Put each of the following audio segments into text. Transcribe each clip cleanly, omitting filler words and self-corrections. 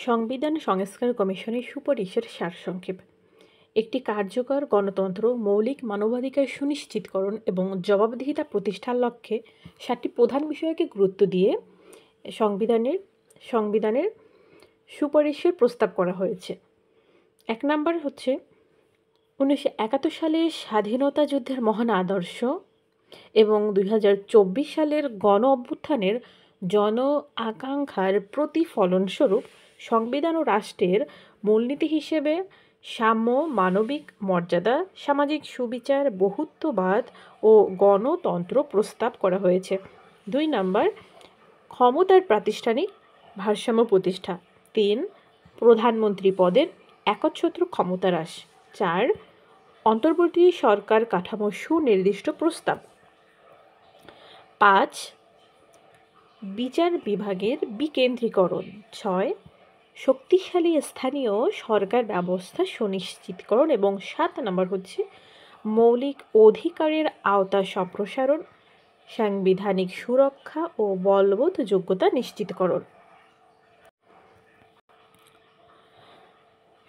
সংবিধান সংস্কার কমিশনের সুপারিশের সারসংক্ষেপ। একটি কার্যকর গণতন্ত্র, মৌলিক মানবাধিকার সুনিশ্চিতকরণ এবং জবাবদিহিতা প্রতিষ্ঠার লক্ষ্যে 7টি প্রধান বিষয়কে গুরুত্ব দিয়ে সংবিধানের সংবিধানের সুপারিশের প্রস্তাব করা হয়েছে। 1 নাম্বার হচ্ছে 1971 সালে স্বাধীনতা যুদ্ধের মহান আদর্শ এবং 2024 সালের গণ অভ্যুত্থানের জন আকাঙ্ক্ষার প্রতিফলনস্বরূপ সংবিধান ও রাষ্ট্রের মূলনীতি হিসেবে সাম্য, মানবিক মর্যাদা, সামাজিক সুবিচার, বহুত্ববাদ ও গণতন্ত্র প্রস্তাব করা হয়েছে। 2 নাম্বার ক্ষমতার প্রাতিষ্ঠানিক ভারসাম্য প্রতিষ্ঠা। 3 প্রধানমন্ত্রী পদের একচ্ছত্র ক্ষমতা হ্রাস। 4 অন্তর্বর্তী সরকার কাঠামো সুনির্দিষ্ট প্রস্তাব। 5 বিচার বিভাগের বিকেন্দ্রীকরণ। 6 শক্তিশালী স্থানীয় সরকার ব্যবস্থা সুনিশ্চিতকরণ এবং 7 নম্বর হচ্ছে মৌলিক অধিকারের আওতা সম্প্রসারণ, সাংবিধানিক সুরক্ষা ও বলবৎ যোগ্যতা নিশ্চিতকরণ।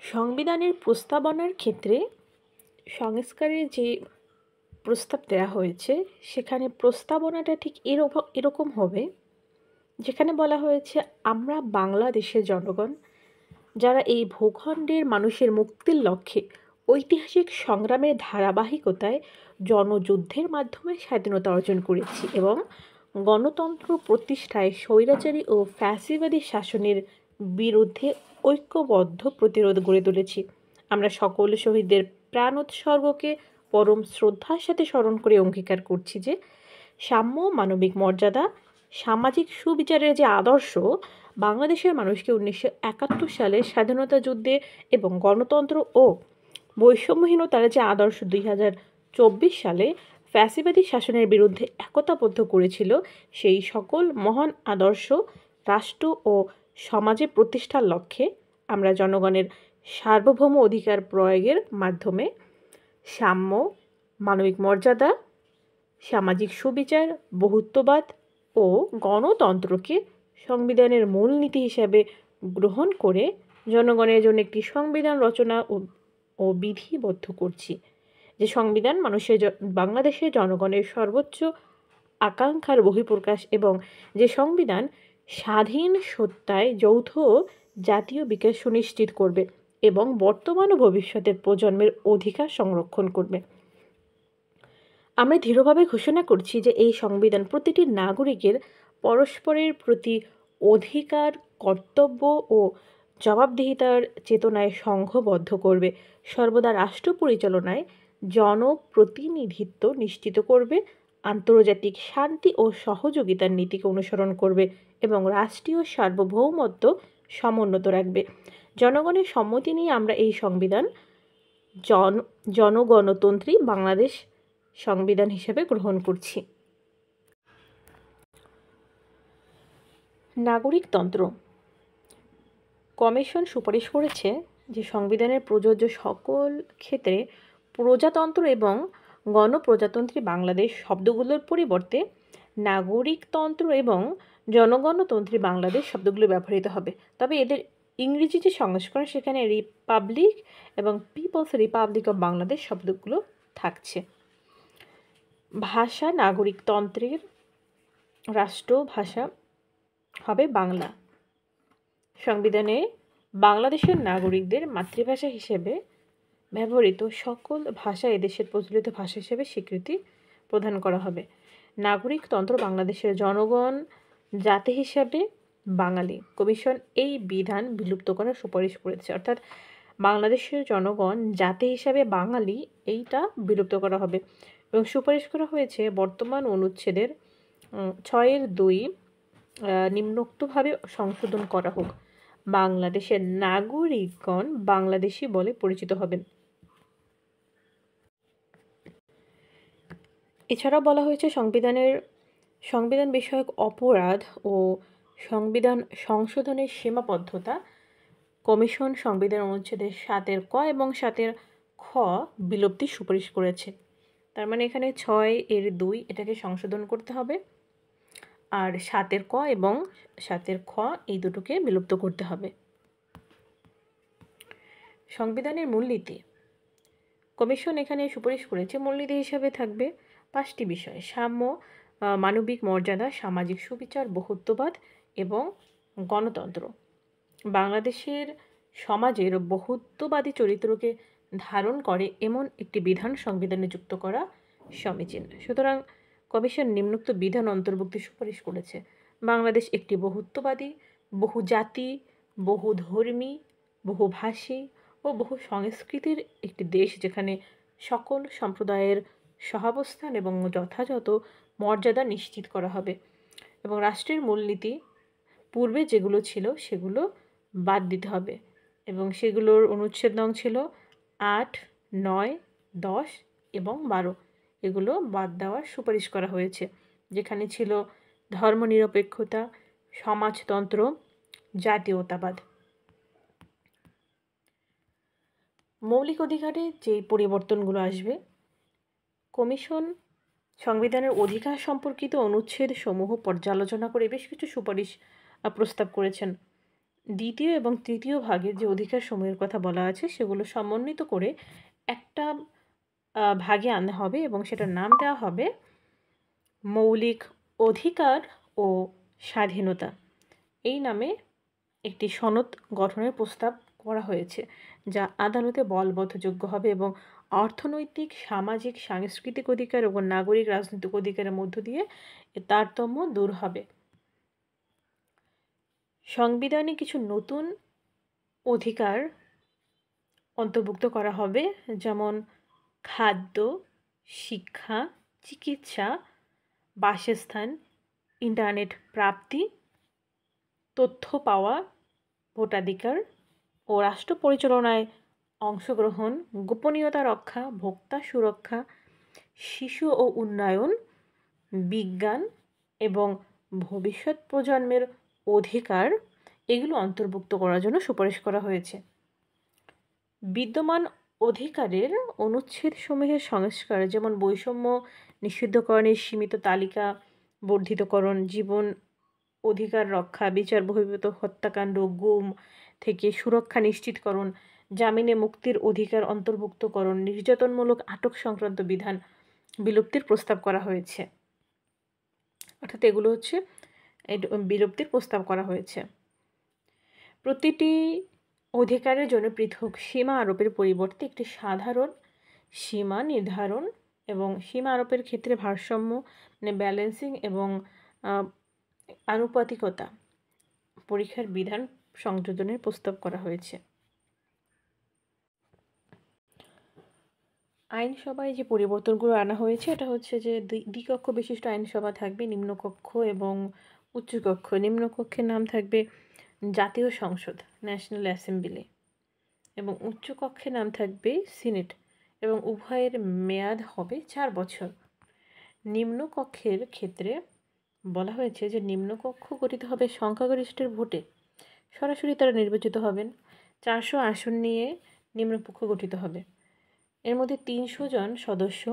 সংবিধানের প্রস্তাবনার ক্ষেত্রে সংস্কারের যে প্রস্তাব দেওয়া হয়েছে সেখানে প্রস্তাবনাটা ঠিক এরকম হবে, যেখানে বলা হয়েছে আমরা বাংলাদেশের জনগণ যারা এই ভূখণ্ডের মানুষের মুক্তির লক্ষ্যে ঐতিহাসিক সংগ্রামের ধারাবাহিকতায় জনযুদ্ধের মাধ্যমে স্বাধীনতা অর্জন করেছি এবং গণতন্ত্র প্রতিষ্ঠায় স্বৈরাচারী ও ফ্যাসিবাদী শাসনের বিরুদ্ধে ঐক্যবদ্ধ প্রতিরোধ গড়ে তুলেছি। আমরা সকল শহীদদের প্রাণ উৎসর্গকে পরম শ্রদ্ধার সাথে স্মরণ করে অঙ্গীকার করছি যে সাম্য, মানবিক মর্যাদা, সামাজিক সুবিচারের যে আদর্শ বাংলাদেশের মানুষকে 1971 সালে স্বাধীনতা যুদ্ধে এবং গণতন্ত্র ও বৈষম্যহীনতার যে আদর্শ 2024 সালে ফ্যাসিবাদী শাসনের বিরুদ্ধে একতাবদ্ধ করেছিল, সেই সকল মহান আদর্শ রাষ্ট্র ও সমাজে প্রতিষ্ঠার লক্ষ্যে আমরা জনগণের সার্বভৌম অধিকার প্রয়োগের মাধ্যমে সাম্য, মানবিক মর্যাদা, সামাজিক সুবিচার, বহুত্ববাদ ও গণতন্ত্রকে সংবিধানের মূলনীতি হিসাবে গ্রহণ করে জনগণের জন্য একটি সংবিধান রচনা ও বিধিবদ্ধ করছি। যে সংবিধান বাংলাদেশের জনগণের সর্বোচ্চ আকাঙ্ক্ষার বহিঃপ্রকাশ এবং যে সংবিধান স্বাধীন সত্তায় যৌথ জাতীয় বিকাশ সুনিশ্চিত করবে এবং বর্তমান ও ভবিষ্যতের প্রজন্মের অধিকার সংরক্ষণ করবে। আমরা দৃঢ়ভাবে ঘোষণা করছি যে এই সংবিধান প্রতিটি নাগরিকের পরস্পরের প্রতি অধিকার, কর্তব্য ও জবাবদিহিতার চেতনায় সংঘবদ্ধ করবে, সর্বদা রাষ্ট্র পরিচালনায় জনপ্রতিনিধিত্ব নিশ্চিত করবে, আন্তর্জাতিক শান্তি ও সহযোগিতার নীতিকে অনুসরণ করবে এবং রাষ্ট্রীয় সার্বভৌমত্ব সমুন্নত রাখবে। জনগণের সম্মতি নিয়ে আমরা এই সংবিধান জনগণতন্ত্রী বাংলাদেশ সংবিধান হিসেবে গ্রহণ করছি। নাগরিকতন্ত্র কমিশন সুপারিশ করেছে যে সংবিধানের প্রযোজ্য সকল ক্ষেত্রে প্রজাতন্ত্র এবং গণপ্রজাতন্ত্রী বাংলাদেশ শব্দগুলোর পরিবর্তে নাগরিকতন্ত্র এবং জনগণতন্ত্রী বাংলাদেশ শব্দগুলো ব্যবহৃত হবে। তবে এদের ইংরেজি যে সংস্করণ সেখানে রিপাবলিক এবং পিপলস রিপাবলিক অফ বাংলাদেশ শব্দগুলো থাকছে। ভাষা নাগরিকতন্ত্রের রাষ্ট্রভাষা হবে বাংলা। সংবিধানে বাংলাদেশের নাগরিকদের মাতৃভাষা হিসেবে ব্যবহৃত সকল ভাষা এদেশের প্রচলিত ভাষা হিসেবে স্বীকৃতি প্রদান করা হবে। নাগরিকতন্ত্র বাংলাদেশের জনগণ জাতি হিসাবে বাঙালি। কমিশন এই বিধান বিলুপ্ত করার সুপারিশ করেছে, অর্থাৎ বাংলাদেশের জনগণ জাতি হিসাবে বাঙালি এইটা বিলুপ্ত করা হবে এবং সুপারিশ করা হয়েছে বর্তমান অনুচ্ছেদের 6(2) নিম্নোক্তভাবে সংশোধন করা হোক। বাংলাদেশের নাগরিকগণ বাংলাদেশি বলে পরিচিত হবেন। এছাড়াও বলা হয়েছে সংবিধান বিষয়ক অপরাধ ও সংবিধান সংশোধনের সীমাবদ্ধতা কমিশন সংবিধান অনুচ্ছেদের 7(ক) এবং 7(খ) বিলুপ্তির সুপারিশ করেছে। তার মানে এখানে 6(2) এটাকে সংশোধন করতে হবে, আর 7(ক) এবং 7(খ) এই দুটোকে বিলুপ্ত করতে হবে। সংবিধানের মূলনীতি। কমিশন এখানে সুপারিশ করেছে মূলনীতি হিসাবে থাকবে 5টি বিষয়: সাম্য, মানবিক মর্যাদা, সামাজিক সুবিচার, বহুত্ববাদ এবং গণতন্ত্র। বাংলাদেশের সমাজের বহুত্ববাদী চরিত্রকে ধারণ করে এমন একটি বিধান সংবিধানে যুক্ত করা সমীচীন। সুতরাং কমিশন নিম্নোক্ত বিধান অন্তর্ভুক্তির সুপারিশ করেছে: বাংলাদেশ একটি বহুত্ববাদী, বহুজাতি, বহুধর্মী, বহুভাষী ও বহু সংস্কৃতির একটি দেশ, যেখানে সকল সম্প্রদায়ের সহাবস্থান এবং যথাযথ মর্যাদা নিশ্চিত করা হবে। এবং রাষ্ট্রের মূলনীতি পূর্বে যেগুলো ছিল সেগুলো বাদ দিতে হবে, এবং সেগুলোর অনুচ্ছেদ নং ছিল 8, 9, 10 এবং 12। এগুলো বাদ দেওয়ার সুপারিশ করা হয়েছে, যেখানে ছিল ধর্মনিরপেক্ষতা, সমাজতন্ত্র, জাতীয়তাবাদ। মৌলিক অধিকারে যে পরিবর্তনগুলো আসবে, কমিশন সংবিধানের অধিকার সম্পর্কিত অনুচ্ছেদ সমূহ পর্যালোচনা করে বেশ কিছু সুপারিশ প্রস্তাব করেছেন। দ্বিতীয় এবং তৃতীয় ভাগের যে অধিকার সমূহের কথা বলা আছে সেগুলো সমন্বিত করে একটা ভাগে আনা হবে এবং সেটার নাম দেওয়া হবে মৌলিক অধিকার ও স্বাধীনতা। এই নামে একটি সনদ গঠনের প্রস্তাব করা হয়েছে, যা আদালতে বলবৎযোগ্য হবে এবং অর্থনৈতিক, সামাজিক, সাংস্কৃতিক অধিকার এবং নাগরিক রাজনৈতিক অধিকারের মধ্য দিয়ে তারতম্য দূর হবে। সংবিধানে কিছু নতুন অধিকার অন্তর্ভুক্ত করা হবে, যেমন খাদ্য, শিক্ষা, চিকিৎসা, বাসস্থান, ইন্টারনেট প্রাপ্তি, তথ্য পাওয়া, ভোটাধিকার ও রাষ্ট্র পরিচালনায় অংশগ্রহণ, গোপনীয়তা রক্ষা, ভোক্তা সুরক্ষা, শিশু ও উন্নয়ন, বিজ্ঞান এবং ভবিষ্যৎ প্রজন্মের অধিকার, এগুলো অন্তর্ভুক্ত করার জন্য সুপারিশ করা হয়েছে। বিদ্যমান অধিকারের অনুচ্ছেদ সমূহের সংস্কার, যেমন বৈষম্য নিষিদ্ধকরণের সীমিত তালিকা বর্ধিতকরণ, জীবন অধিকার রক্ষা, বিচার বহির্ভূত হত্যাকাণ্ড, গুম থেকে সুরক্ষা নিশ্চিতকরণ, জামিনে মুক্তির অধিকার অন্তর্ভুক্তকরণ, নির্যাতনমূলক আটক সংক্রান্ত বিধান বিলুপ্তির প্রস্তাব করা হয়েছে। অর্থাৎ এগুলো হচ্ছে বিলুপ্তির প্রস্তাব করা হয়েছে। প্রতিটি অধিকারের জন্য পৃথক সীমা আরোপের পরিবর্তে একটি সাধারণ সীমা নির্ধারণ এবং সীমা আরোপের ক্ষেত্রে ভারসাম্য ব্যালেন্সিং এবং আনুপাতিকতা পরীক্ষার বিধান সংযোজনের প্রস্তাব করা হয়েছে। আইনসভায় যে পরিবর্তনগুলো আনা হয়েছে এটা হচ্ছে যে দ্বিকক্ষ বিশিষ্ট আইনসভা থাকবে, নিম্নকক্ষ এবং উচ্চকক্ষ। নিম্নকক্ষের নাম থাকবে জাতীয় সংসদ, ন্যাশনাল অ্যাসেম্বলি, এবং উচ্চকক্ষের নাম থাকবে সিনেট, এবং উভয়ের মেয়াদ হবে 4 বছর। নিম্নকক্ষের ক্ষেত্রে বলা হয়েছে যে নিম্নকক্ষ গঠিত হবে সংখ্যাগরিষ্ঠের ভোটে, সরাসরি তারা নির্বাচিত হবেন। 400 আসন নিয়ে নিম্নকক্ষ গঠিত হবে। এর মধ্যে 300 জন সদস্য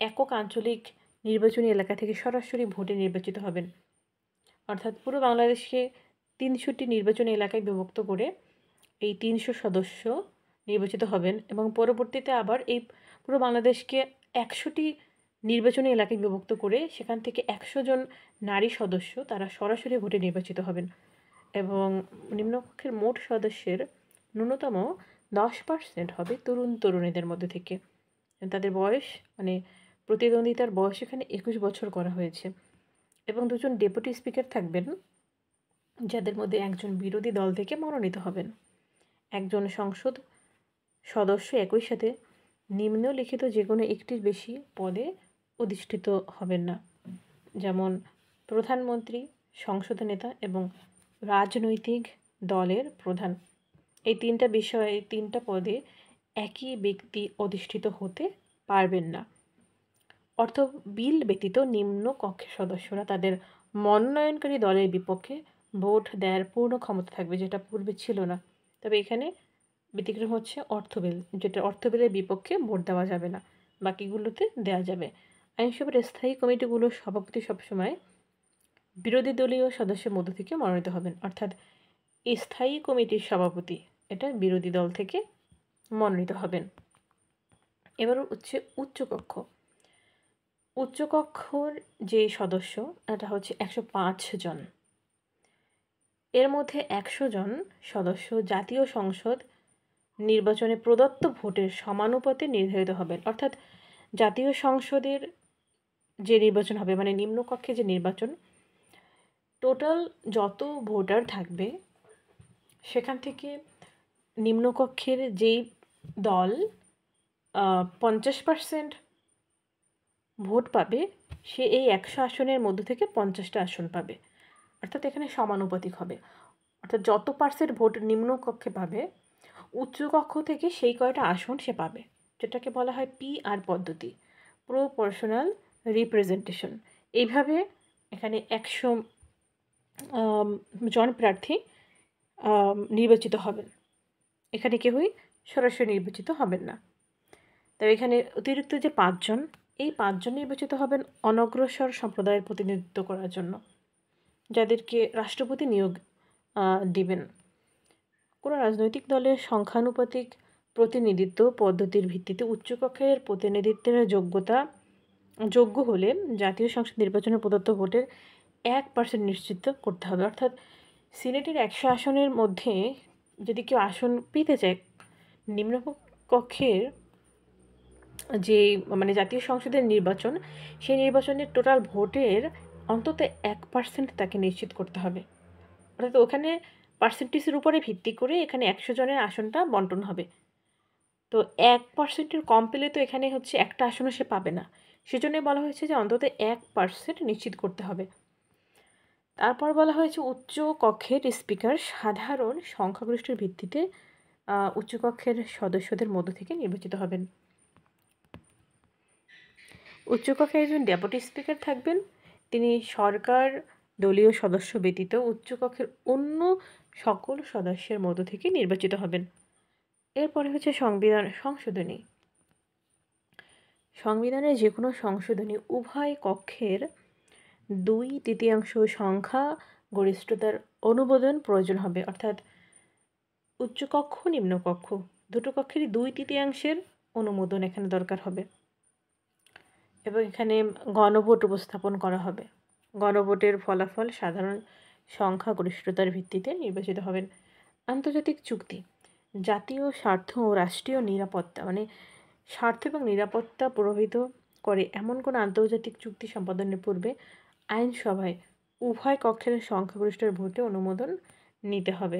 একক আঞ্চলিক নির্বাচনী এলাকা থেকে সরাসরি ভোটে নির্বাচিত হবেন। অর্থাৎ পুরো বাংলাদেশকে 300টি নির্বাচনী এলাকায় বিভক্ত করে এই 300 সদস্য নির্বাচিত হবেন, এবং পরবর্তীতে আবার এই পুরো বাংলাদেশকে 100টি নির্বাচনী এলাকায় বিভক্ত করে সেখান থেকে 100 জন নারী সদস্য তারা সরাসরি ভোটে নির্বাচিত হবেন। এবং নিম্নকক্ষের মোট সদস্যের ন্যূনতম 10% হবে তরুণ তরুণীদের মধ্যে থেকে। তাদের বয়স প্রতিদ্বন্দ্বিতার বয়স এখানে 21 বছর করা হয়েছে। এবং 2 জন ডেপুটি স্পিকার থাকবেন, যাদের মধ্যে একজন বিরোধী দল থেকে মনোনীত হবেন। একজন সংসদ সদস্য একই সাথে নিম্নলিখিত যে কোনো একটির বেশি পদে অধিষ্ঠিত হবেন না, যেমন প্রধানমন্ত্রী, সংসদ নেতা এবং রাজনৈতিক দলের প্রধান। এই 3টা বিষয়ে 3টা পদে একই ব্যক্তি অধিষ্ঠিত হতে পারবেন না। অর্থ বিল ব্যতীত নিম্ন কক্ষের সদস্যরা তাদের মনোনয়নকারী দলের বিপক্ষে ভোট দেওয়ার পূর্ণ ক্ষমতা থাকবে, যেটা পূর্বে ছিল না। তবে এখানে ব্যতিক্রম হচ্ছে অর্থ বিল, যেটা অর্থ বিলের বিপক্ষে ভোট দেওয়া যাবে না, বাকিগুলোতে দেওয়া যাবে। আইনসভার স্থায়ী কমিটিগুলোর সভাপতি সবসময় বিরোধী দলীয় সদস্যের মধ্য থেকে মনোনীত হবেন। অর্থাৎ স্থায়ী কমিটির সভাপতি এটা বিরোধী দল থেকে মনোনীত হবেন। এবার হচ্ছে উচ্চকক্ষ। উচ্চকক্ষর যে সদস্য এটা হচ্ছে 105 জন। এর মধ্যে 100 জন সদস্য জাতীয় সংসদ নির্বাচনে প্রদত্ত ভোটের সমানুপাতে নির্ধারিত হবেন। অর্থাৎ জাতীয় সংসদের যে নির্বাচন হবে, মানে নিম্নকক্ষে যে নির্বাচন, টোটাল যত ভোটার থাকবে সেখান থেকে নিম্নকক্ষের যেই দল 50% ভোট পাবে, সে এই 100 আসনের মধ্য থেকে 50টা আসন পাবে। অর্থাৎ এখানে সমানুপাতিক হবে। অর্থাৎ যত পার্সেন্ট ভোট নিম্নকক্ষে পাবে, উচ্চকক্ষ থেকে সেই কয়টা আসন সে পাবে, যেটাকে বলা হয় PR পদ্ধতি, প্রপোর্শনাল রিপ্রেজেন্টেশন। এইভাবে এখানে 100 জন প্রার্থী নির্বাচিত হবেন। এখানে কেউই সরাসরি নির্বাচিত হবেন না। তবে এখানে অতিরিক্ত যে 5 জন, এই 5 জন নির্বাচিত হবেন অনগ্রসর সম্প্রদায়ের প্রতিনিধিত্ব করার জন্য, যাদেরকে রাষ্ট্রপতি নিয়োগ দিবেন। কোনো রাজনৈতিক দলের সংখ্যানুপাতিক প্রতিনিধিত্ব পদ্ধতির ভিত্তিতে উচ্চকক্ষের প্রতিনিধিত্বের যোগ্য হলে জাতীয় সংসদ নির্বাচনে প্রদত্ত ভোটের 1% নিশ্চিত করতে হবে। অর্থাৎ সিনেটের 100 আসনের মধ্যে যদি কেউ আসন পেতে চায়, নিম্নকক্ষের যে মানে জাতীয় সংসদের নির্বাচন, সেই নির্বাচনের টোটাল ভোটের অন্তত 1% তাকে নিশ্চিত করতে হবে। অর্থাৎ ওখানে পার্সেন্টেজের উপরে ভিত্তি করে এখানে 100 জনের আসনটা বন্টন হবে। তো 1%-এর কম পেলে তো এখানে হচ্ছে একটা আসনও সে পাবে না। সেজন্যই বলা হয়েছে যে অন্তত 1% নিশ্চিত করতে হবে। তারপর বলা হয়েছে উচ্চ কক্ষের স্পিকার সাধারণ সংখ্যাগরিষ্ঠের ভিত্তিতে উচ্চকক্ষের সদস্যদের মধ্য থেকে নির্বাচিত হবেন। উচ্চকক্ষে একজন ডেপুটি স্পিকার থাকবেন। তিনি সরকার দলীয় সদস্য ব্যতীত উচ্চকক্ষের অন্য সকল সদস্যের মধ্য থেকে নির্বাচিত হবেন। এরপরে হচ্ছে সংশোধনী। সংবিধানের যে কোনো সংশোধনী উভয় কক্ষের 2/3 সংখ্যা গরিষ্ঠতার অনুমোদন প্রয়োজন হবে। অর্থাৎ উচ্চকক্ষ নিম্নকক্ষ দুটো কক্ষেরই 2/3 অনুমোদন এখানে দরকার হবে। এবং এখানে গণভোট উপস্থাপন করা হবে। গণভোটের ফলাফল সাধারণ সংখ্যাগরিষ্ঠতার ভিত্তিতে নির্বাচিত হবেন। আন্তর্জাতিক চুক্তি। জাতীয় স্বার্থ ও রাষ্ট্রীয় নিরাপত্তা, মানে স্বার্থ এবং নিরাপত্তা প্রভাবিত করে এমন কোনো আন্তর্জাতিক চুক্তি সম্পাদনের পূর্বে আইনসভায় উভয় কক্ষের সংখ্যাগরিষ্ঠের ভোটে অনুমোদন নিতে হবে।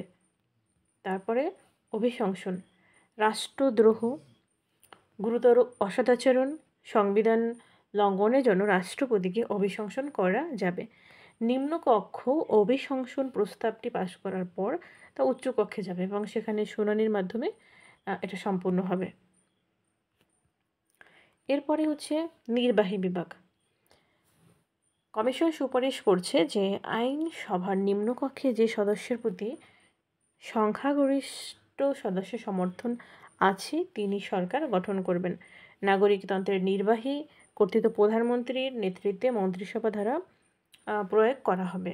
তারপরে অভিশংসন। রাষ্ট্রদ্রোহ, গুরুতর অসদাচরণ, সংবিধান লঙ্ঘনের জন্য রাষ্ট্রপতিকে অভিশংসন করা যাবে। নিম্নকক্ষ অভিশংসন প্রস্তাবটি পাশ করার পর তা উচ্চকক্ষে যাবে এবং সেখানে শুনানির মাধ্যমে এটা সম্পূর্ণ হবে। এরপরে হচ্ছে নির্বাহী বিভাগ। কমিশন সুপারিশ করছে যে আইনসভার নিম্নকক্ষে যে সদস্যের প্রতি সংখ্যাগরিষ্ঠ সদস্য সমর্থন আছে তিনি সরকার গঠন করবেন। নাগরিকতন্ত্রের নির্বাহী কর্তৃত্ব প্রধানমন্ত্রীর নেতৃত্বে মন্ত্রিসভা দ্বারা প্রয়োগ করা হবে।